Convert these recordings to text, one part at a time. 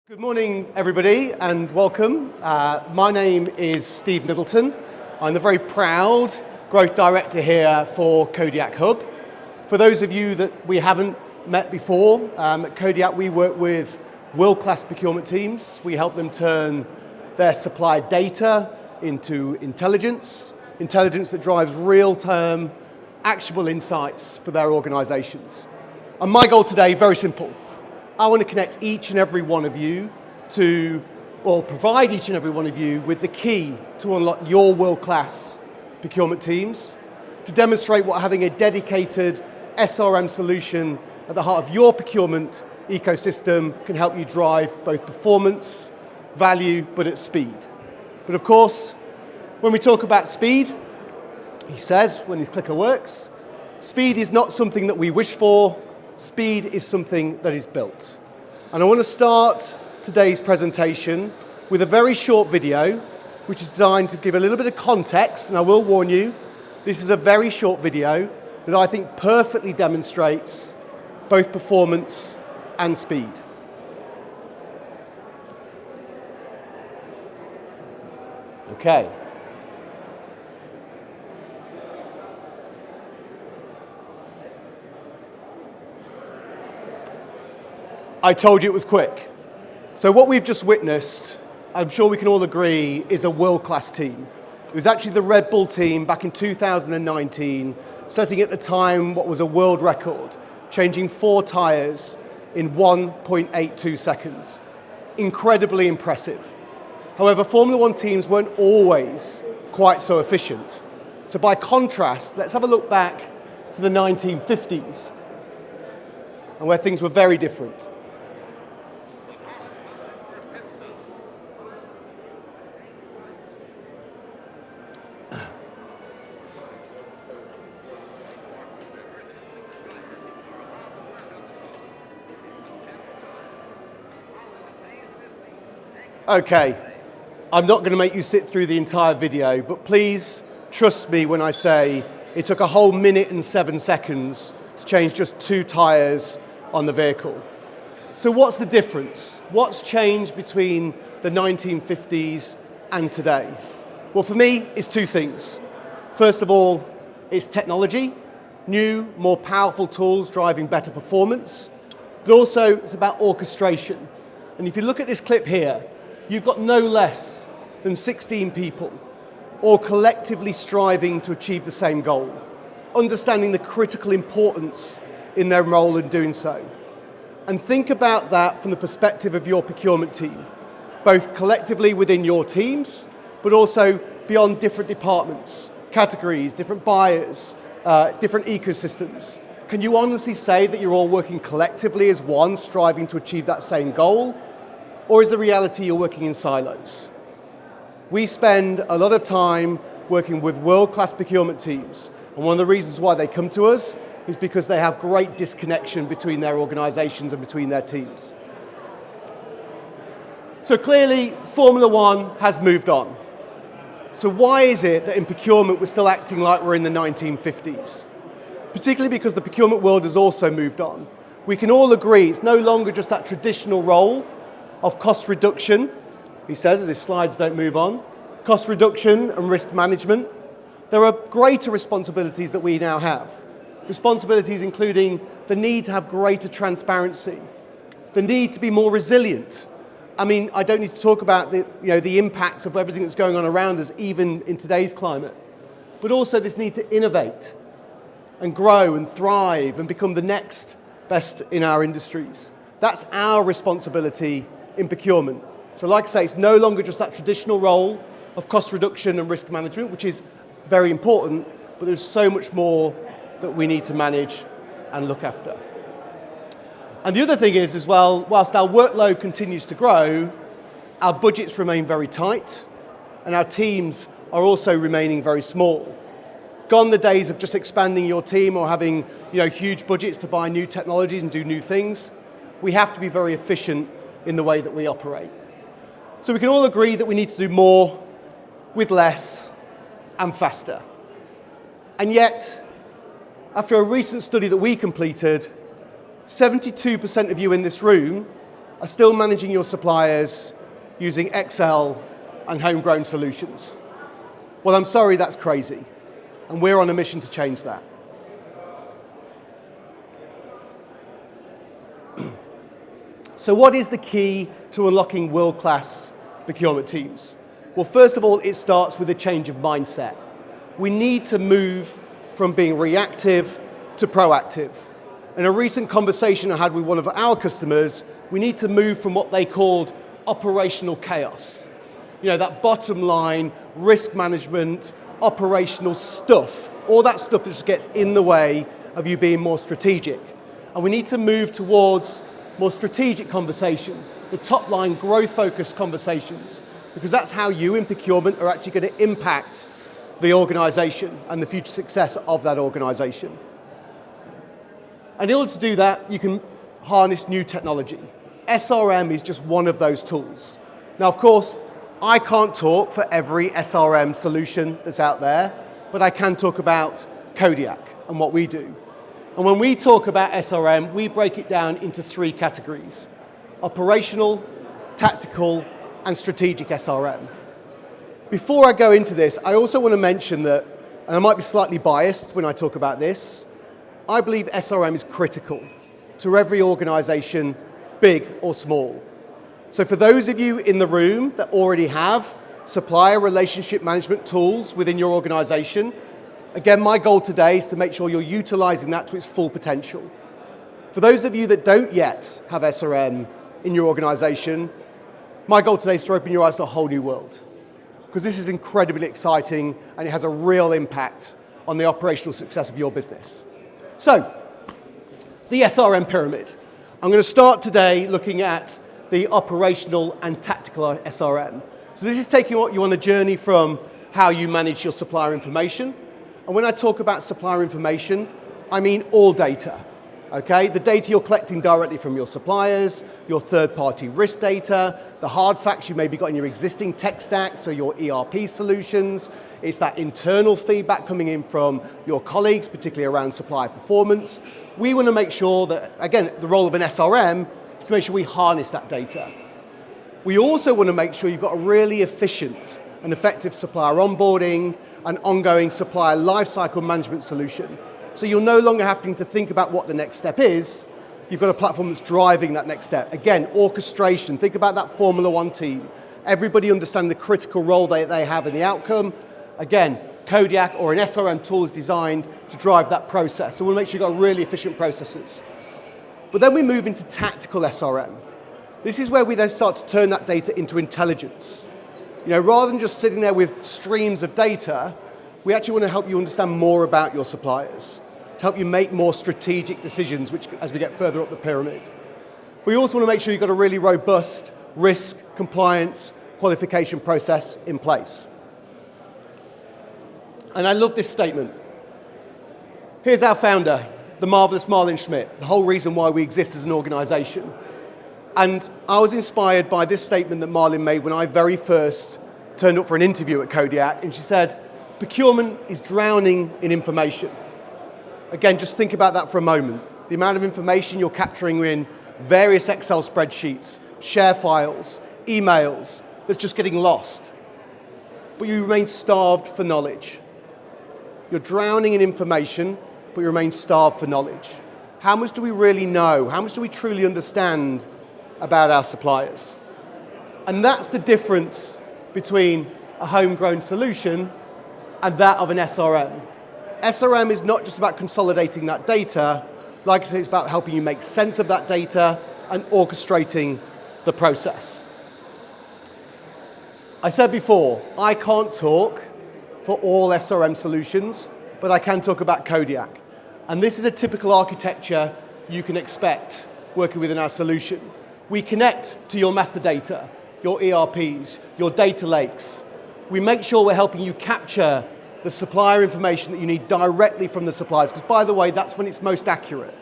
Good morning, everybody, and welcome. My name is Steve Middleton. I'm the very proud Growth Director here for Kodiak Hub. For those of you that we haven't met before, at Kodiak we work with world-class procurement teams. We help them turn their supplier data into intelligence that drives real-term, actionable insights for their organizations. And my goal today, very simple. I want to connect each and every one of you provide each and every one of you with the key to unlock your world-class procurement teams, to demonstrate what having a dedicated SRM solution at the heart of your procurement ecosystem can help you drive both performance, value, but at speed. But of course, when we talk about speed, he says, when his clicker works, speed is not something that we wish for. Speed is something that is built. And I want to start today's presentation with a very short video, which is designed to give a little bit of context, and I will warn you, this is a very short video that I think perfectly demonstrates both performance and speed. Okay. I told you it was quick. So what we've just witnessed, I'm sure we can all agree, is a world-class team. It was actually the Red Bull team back in 2019, setting at the time what was a world record, changing 4 tires in 1.82 seconds. Incredibly impressive. However, Formula One teams weren't always quite so efficient. So by contrast, let's have a look back to the 1950s and where things were very different. Okay, I'm not going to make you sit through the entire video, but please trust me when I say it took a whole minute and 7 seconds to change just 2 tires on the vehicle. So what's the difference? What's changed between the 1950s and today? Well, for me, it's 2 things. First of all, it's technology, new, more powerful tools driving better performance, but also it's about orchestration. And if you look at this clip here, you've got no less than 16 people, all collectively striving to achieve the same goal, understanding the critical importance in their role in doing so. And think about that from the perspective of your procurement team, both collectively within your teams, but also beyond different departments, categories, different buyers, different ecosystems. Can you honestly say that you're all working collectively as one, striving to achieve that same goal? Or is the reality you're working in silos? We spend a lot of time working with world-class procurement teams, and one of the reasons why they come to us is because they have great disconnection between their organizations and between their teams. So clearly, Formula One has moved on. So why is it that in procurement we're still acting like we're in the 1950s? Particularly because the procurement world has also moved on. We can all agree it's no longer just that traditional role of cost reduction, he says as his slides don't move on, cost reduction and risk management. There are greater responsibilities that we now have. Responsibilities including the need to have greater transparency, the need to be more resilient. I mean, I don't need to talk about the impacts of everything that's going on around us, even in today's climate, but also this need to innovate and grow and thrive and become the next best in our industries. That's our responsibility in procurement. So like I say, it's no longer just that traditional role of cost reduction and risk management, which is very important, but there's so much more that we need to manage and look after. And the other thing is as well, whilst our workload continues to grow, our budgets remain very tight, and our teams are also remaining very small. Gone the days of just expanding your team or having huge budgets to buy new technologies and do new things. We have to be very efficient in the way that we operate. So we can all agree that we need to do more with less and faster. And yet, after a recent study that we completed, 72% of you in this room are still managing your suppliers using Excel and homegrown solutions. Well, I'm sorry, that's crazy. And we're on a mission to change that. So what is the key to unlocking world-class procurement teams? Well, first of all, it starts with a change of mindset. We need to move from being reactive to proactive. In a recent conversation I had with one of our customers, we need to move from what they called operational chaos. You know, that bottom line, risk management, operational stuff, all that stuff that just gets in the way of you being more strategic. And we need to move towards more strategic conversations, the top line growth focused conversations, because that's how you in procurement are actually going to impact the organization and the future success of that organization. And in order to do that, you can harness new technology. SRM is just one of those tools. Now, of course, I can't talk for every SRM solution that's out there, but I can talk about Kodiak and what we do. And when we talk about SRM, we break it down into 3 categories: operational, tactical, and strategic SRM. Before I go into this, I also want to mention that, and I might be slightly biased when I talk about this, I believe SRM is critical to every organization, big or small. So for those of you in the room that already have supplier relationship management tools within your organization, again, my goal today is to make sure you're utilizing that to its full potential. For those of you that don't yet have SRM in your organization, my goal today is to open your eyes to a whole new world, because this is incredibly exciting and it has a real impact on the operational success of your business. So, the SRM pyramid. I'm going to start today looking at the operational and tactical SRM. So this is taking you on a journey from how you manage your supplier information. And when I talk about supplier information, I mean all data, okay? The data you're collecting directly from your suppliers, your third-party risk data, the hard facts you maybe got in your existing tech stack, so your ERP solutions. It's that internal feedback coming in from your colleagues, particularly around supplier performance. We want to make sure that, again, the role of an SRM is to make sure we harness that data. We also want to make sure you've got a really efficient and effective supplier onboarding and ongoing supplier lifecycle management solution. So you're no longer having to think about what the next step is. You've got a platform that's driving that next step. Again, orchestration. Think about that Formula One team. Everybody understanding the critical role they have in the outcome. Again, Kodiak or an SRM tool is designed to drive that process. So we'll make sure you've got really efficient processes. But then we move into tactical SRM. This is where we then start to turn that data into intelligence. You know, rather than just sitting there with streams of data, we actually want to help you understand more about your suppliers, to help you make more strategic decisions, which as we get further up the pyramid. We also want to make sure you've got a really robust risk, compliance, qualification process in place. And I love this statement. Here's our founder, the marvelous Marlin Schmidt, the whole reason why we exist as an organization. And I was inspired by this statement that Marlin made when I very first turned up for an interview at Kodiak, and she said, procurement is drowning in information. Again, just think about that for a moment. The amount of information you're capturing in various Excel spreadsheets, share files, emails, that's just getting lost. But you remain starved for knowledge. You're drowning in information, but you remain starved for knowledge. How much do we really know? How much do we truly understand about our suppliers? And that's the difference between a homegrown solution and that of an SRM. SRM is not just about consolidating that data. Like I said, it's about helping you make sense of that data and orchestrating the process. I said before, I can't talk for all SRM solutions, but I can talk about Kodiak. And this is a typical architecture you can expect working within our solution. We connect to your master data, your ERPs, your data lakes. We make sure we're helping you capture the supplier information that you need directly from the suppliers, because by the way, that's when it's most accurate.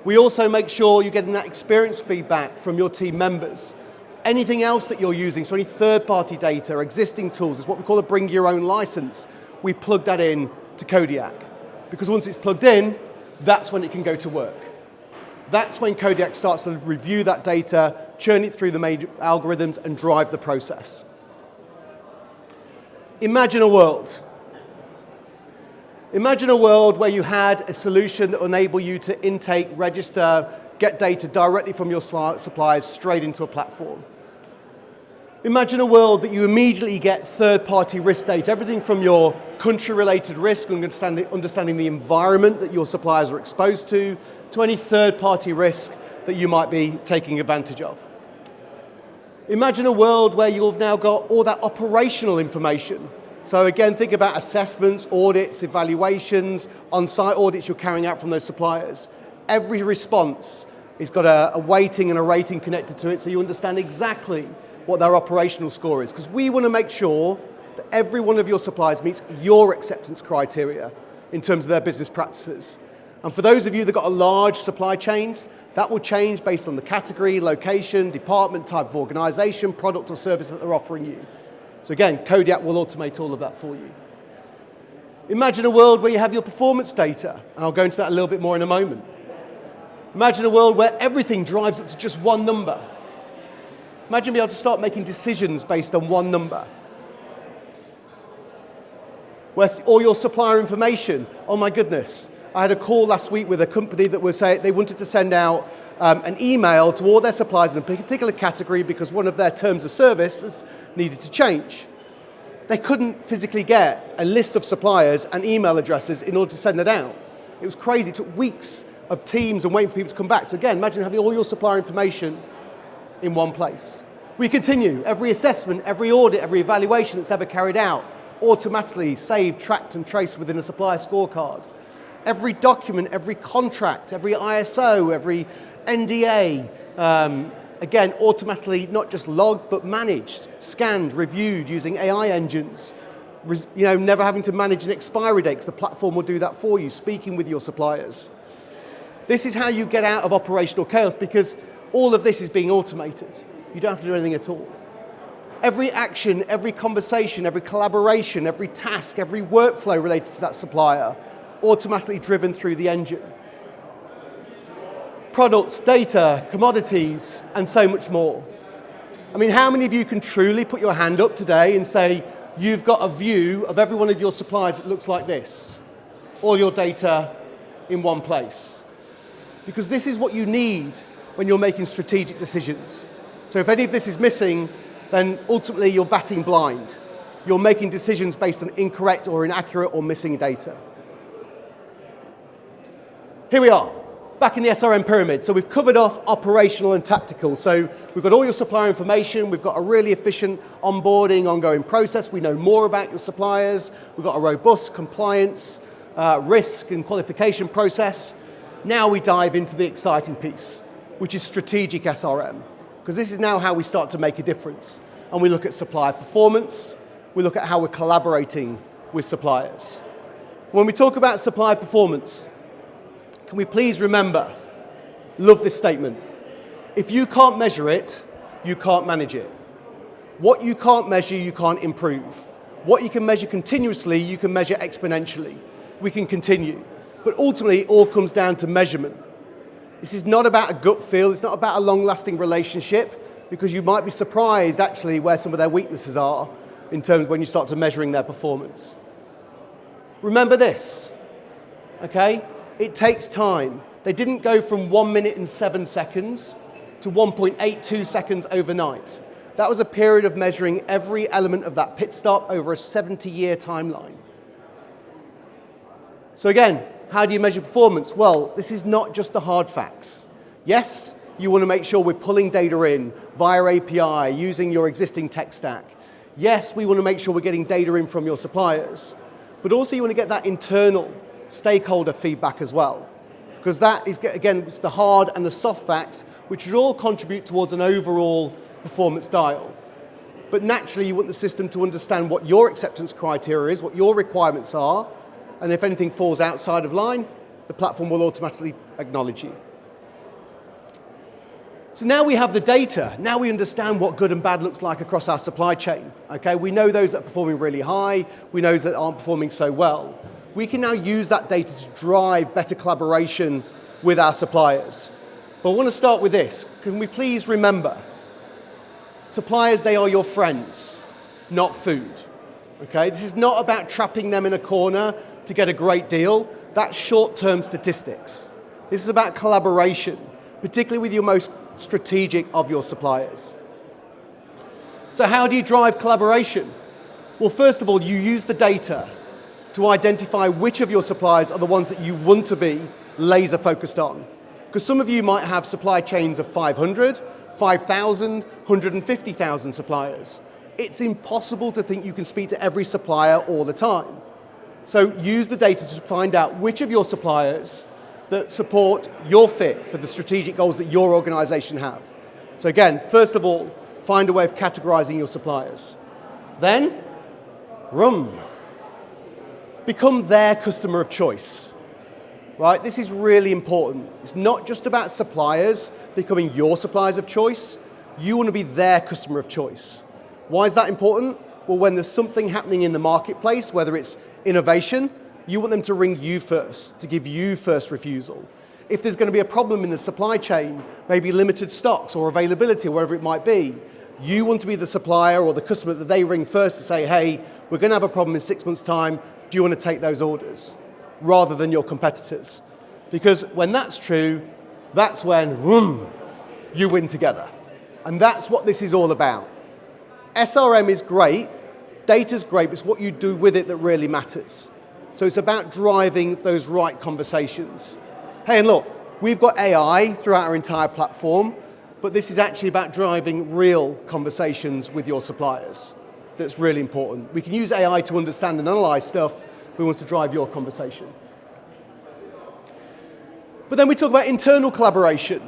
We also make sure you're getting that experience feedback from your team members. Anything else that you're using, so any third-party data, existing tools, is what we call a bring your own license. We plug that in to Kodiak, because once it's plugged in, that's when it can go to work. That's when Kodiak starts to review that data, churn it through the major algorithms, and drive the process. Imagine a world. Imagine a world where you had a solution that will enable you to intake, register, get data directly from your suppliers straight into a platform. Imagine a world that you immediately get third-party risk data, everything from your country-related risk, understanding the environment that your suppliers are exposed to any third-party risk that you might be taking advantage of. Imagine a world where you've now got all that operational information. So again, think about assessments, audits, evaluations, on-site audits you're carrying out from those suppliers. Every response has got a weighting and a rating connected to it, so you understand exactly what their operational score is. Because we want to make sure that every one of your suppliers meets your acceptance criteria in terms of their business practices. And for those of you that got a large supply chains, that will change based on the category, location, department, type of organization, product or service that they're offering you. So again, Kodiak will automate all of that for you. Imagine a world where you have your performance data, and I'll go into that a little bit more in a moment. Imagine a world where everything drives up to just one number. Imagine being able to start making decisions based on one number. Where all your supplier information, oh my goodness. I had a call last week with a company that was saying they wanted to send out an email to all their suppliers in a particular category because one of their terms of service needed to change. They couldn't physically get a list of suppliers and email addresses in order to send it out. It was crazy. It took weeks of teams and waiting for people to come back. So again, imagine having all your supplier information in one place. We continue. Every assessment, every audit, every evaluation that's ever carried out, automatically saved, tracked and traced within a supplier scorecard. Every document, every contract, every ISO, every NDA, again, automatically not just logged, but managed, scanned, reviewed using AI engines. Never having to manage an expiry date, because the platform will do that for you, speaking with your suppliers. This is how you get out of operational chaos, because all of this is being automated. You don't have to do anything at all. Every action, every conversation, every collaboration, every task, every workflow related to that supplier, automatically driven through the engine. Products, data, commodities, and so much more. I mean, how many of you can truly put your hand up today and say, you've got a view of every one of your suppliers that looks like this? All your data in one place. Because this is what you need when you're making strategic decisions. So if any of this is missing, then ultimately you're batting blind. You're making decisions based on incorrect or inaccurate or missing data. Here we are, back in the SRM pyramid. So we've covered off operational and tactical. So we've got all your supplier information. We've got a really efficient onboarding, ongoing process. We know more about your suppliers. We've got a robust compliance, risk and qualification process. Now we dive into the exciting piece, which is strategic SRM. Because this is now how we start to make a difference. And we look at supplier performance. We look at how we're collaborating with suppliers. When we talk about supplier performance, can we please remember, love this statement, if you can't measure it, you can't manage it. What you can't measure, you can't improve. What you can measure continuously, you can measure exponentially. We can continue. But ultimately, it all comes down to measurement. This is not about a gut feel, it's not about a long-lasting relationship, because you might be surprised actually where some of their weaknesses are in terms of when you start to measuring their performance. Remember this, okay? It takes time. They didn't go from 1 minute and 7 seconds to 1.82 seconds overnight. That was a period of measuring every element of that pit stop over a 70-year timeline. So again, how do you measure performance? Well, this is not just the hard facts. Yes, you want to make sure we're pulling data in via API, using your existing tech stack. Yes, we want to make sure we're getting data in from your suppliers. But also you want to get that internal stakeholder feedback as well. Because that is, again, it's the hard and the soft facts, which should all contribute towards an overall performance dial. But naturally, you want the system to understand what your acceptance criteria is, what your requirements are, and if anything falls outside of line, the platform will automatically acknowledge you. So now we have the data. Now we understand what good and bad looks like across our supply chain. Okay, we know those that are performing really high. We know those that aren't performing so well. We can now use that data to drive better collaboration with our suppliers. But I want to start with this. Can we please remember, suppliers, they are your friends, not food. Okay? This is not about trapping them in a corner to get a great deal. That's short-term statistics. This is about collaboration, particularly with your most strategic of your suppliers. So how do you drive collaboration? Well, first of all, you use the data to identify which of your suppliers are the ones that you want to be laser focused on. Because some of you might have supply chains of 500, 5,000, 150,000 suppliers. It's impossible to think you can speak to every supplier all the time. So use the data to find out which of your suppliers that support your fit for the strategic goals that your organization have. So again, first of all, find a way of categorizing your suppliers. Then, become their customer of choice. Right? This is really important. It's not just about suppliers becoming your suppliers of choice. You want to be their customer of choice. Why is that important? Well, when there's something happening in the marketplace, whether it's innovation, you want them to ring you first, to give you first refusal. If there's going to be a problem in the supply chain, maybe limited stocks or availability or whatever it might be, you want to be the supplier or the customer that they ring first to say, hey, we're going to have a problem in 6 months' time. Do you want to take those orders? Rather than your competitors. Because when that's true, that's when, you win together. And that's what this is all about. SRM is great, data's great, but it's what you do with it that really matters. So it's about driving those right conversations. Hey, and look, we've got AI throughout our entire platform, but this is actually about driving real conversations with your suppliers. That's really important. We can use AI to understand and analyze stuff, but we want to drive your conversation. But then we talk about internal collaboration.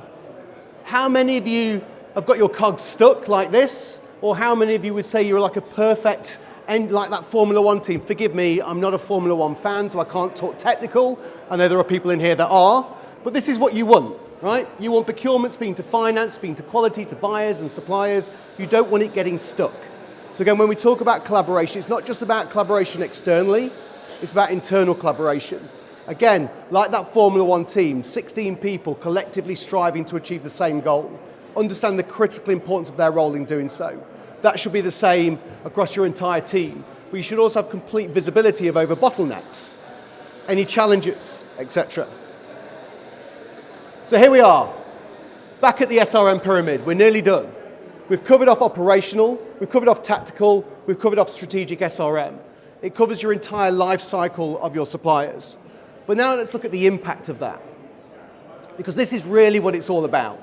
How many of you have got your cogs stuck like this? Or how many of you would say you're like a perfect end, like that Formula One team? Forgive me, I'm not a Formula One fan, so I can't talk technical. I know there are people in here that are, but this is what you want, right? You want procurement speaking to finance, speaking to quality, to buyers and suppliers. You don't want it getting stuck. So again, when we talk about collaboration, it's not just about collaboration externally, it's about internal collaboration. Again, like that Formula One team, 16 people collectively striving to achieve the same goal. Understand the critical importance of their role in doing so. That should be the same across your entire team. But you should also have complete visibility of over bottlenecks, any challenges, etc. So here we are, back at the SRM pyramid. We're nearly done. We've covered off operational, we've covered off tactical, we've covered off strategic SRM. It covers your entire life cycle of your suppliers. But now let's look at the impact of that, because this is really what it's all about.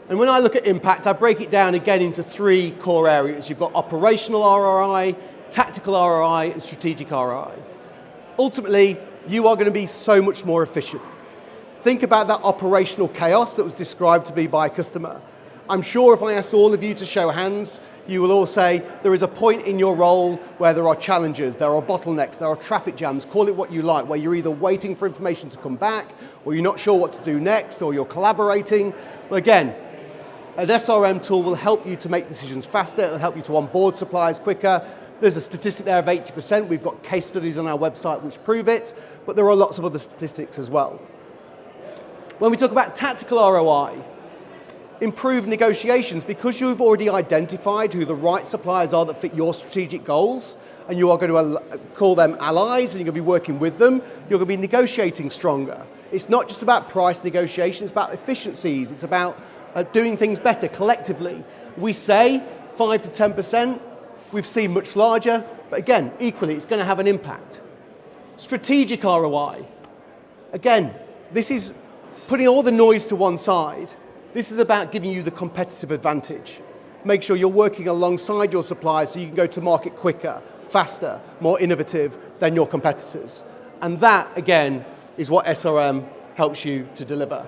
And when I look at impact, I break it down again into 3 core areas. You've got operational ROI, tactical ROI, and strategic ROI. Ultimately, you are going to be so much more efficient. Think about that operational chaos that was described to be by a customer. I'm sure if I asked all of you to show hands, you will all say there is a point in your role where there are challenges, there are bottlenecks, there are traffic jams, call it what you like, where you're either waiting for information to come back, or you're not sure what to do next, or you're collaborating. Well, again, an SRM tool will help you to make decisions faster, it'll help you to onboard suppliers quicker. There's a statistic there of 80%, we've got case studies on our website which prove it, but there are lots of other statistics as well. When we talk about tactical ROI, improve negotiations, because you've already identified who the right suppliers are that fit your strategic goals, and you are going to call them allies, and you're going to be working with them, you're going to be negotiating stronger. It's not just about price negotiation, it's about efficiencies, it's about doing things better collectively. We say 5 to 10%, we've seen much larger, but again, equally, it's going to have an impact. Strategic ROI. Again, this is putting all the noise to one side. This is about giving you the competitive advantage. Make sure you're working alongside your suppliers so you can go to market quicker, faster, more innovative than your competitors. And that, again, is what SRM helps you to deliver.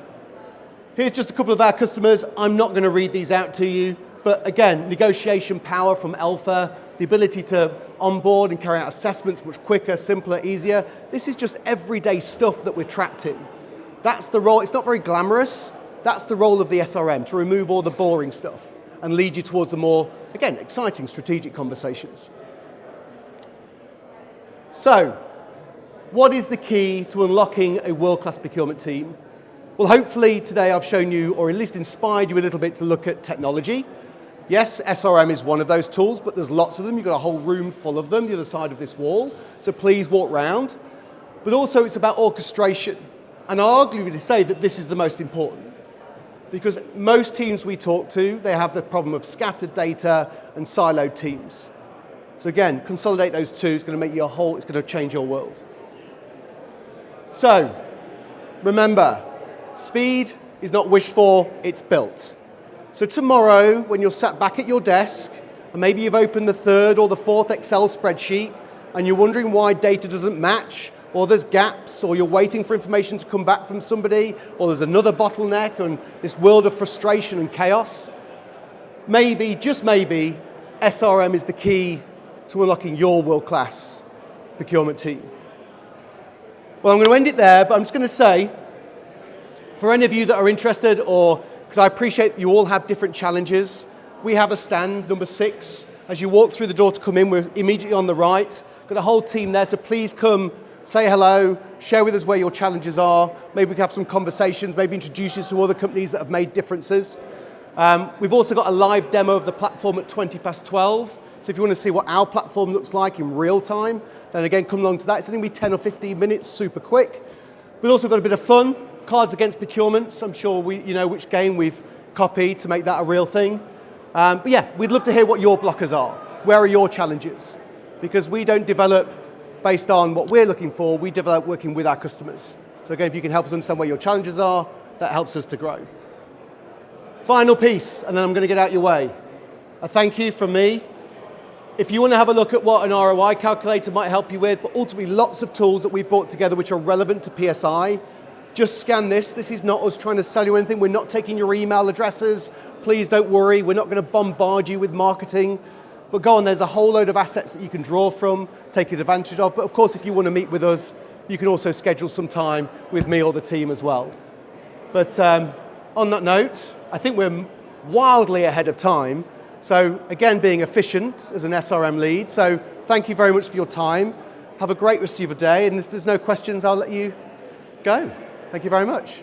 Here's just a couple of our customers. I'm not going to read these out to you, but again, negotiation power from Alpha, the ability to onboard and carry out assessments much quicker, simpler, easier. This is just everyday stuff that we're trapped in. That's the role. It's not very glamorous. That's the role of the SRM, to remove all the boring stuff and lead you towards the more, again, exciting strategic conversations. So, what is the key to unlocking a world-class procurement team? Well, hopefully today I've shown you, or at least inspired you a little bit to look at technology. Yes, SRM is one of those tools, but there's lots of them. You've got a whole room full of them, the other side of this wall. So please walk round. But also it's about orchestration. And I'll arguably say that this is the most important. Because most teams we talk to, they have the problem of scattered data and siloed teams. So again, consolidate those two, it's going to make you a whole, it's going to change your world. So, remember, speed is not wished for, it's built. So tomorrow, when you're sat back at your desk, and maybe you've opened the third or the fourth Excel spreadsheet, and you're wondering why data doesn't match, or there's gaps, or you're waiting for information to come back from somebody, or there's another bottleneck, and this world of frustration and chaos, maybe, just maybe, SRM is the key to unlocking your world-class procurement team. Well, I'm going to end it there, but I'm just going to say, for any of you that are interested, or because I appreciate you all have different challenges, we have a stand, number 6. As you walk through the door to come in, we're immediately on the right. Got a whole team there, so please come, say hello, share with us where your challenges are. Maybe we can have some conversations, maybe introduce you to other companies that have made differences. We've also got a live demo of the platform at 12:20. So if you want to see what our platform looks like in real time, then again, come along to that. It's only going to be 10 or 15 minutes, super quick. We've also got a bit of fun. Cards Against Procurements. I'm sure you know which game we've copied to make that a real thing. But yeah, we'd love to hear what your blockers are. Where are your challenges? Because we don't develop based on what we're looking for, we develop working with our customers. So again, if you can help us understand where your challenges are, that helps us to grow. Final piece, and then I'm going to get out your way. A thank you from me. If you want to have a look at what an ROI calculator might help you with, but ultimately lots of tools that we've brought together which are relevant to PSI, just scan this. This is not us trying to sell you anything. We're not taking your email addresses. Please don't worry. We're not going to bombard you with marketing. But go on, there's a whole load of assets that you can draw from, take advantage of. But of course, if you want to meet with us, you can also schedule some time with me or the team as well. But on that note, I think we're wildly ahead of time. So again, being efficient as an SRM lead. So thank you very much for your time. Have a great rest of your day. And if there's no questions, I'll let you go. Thank you very much.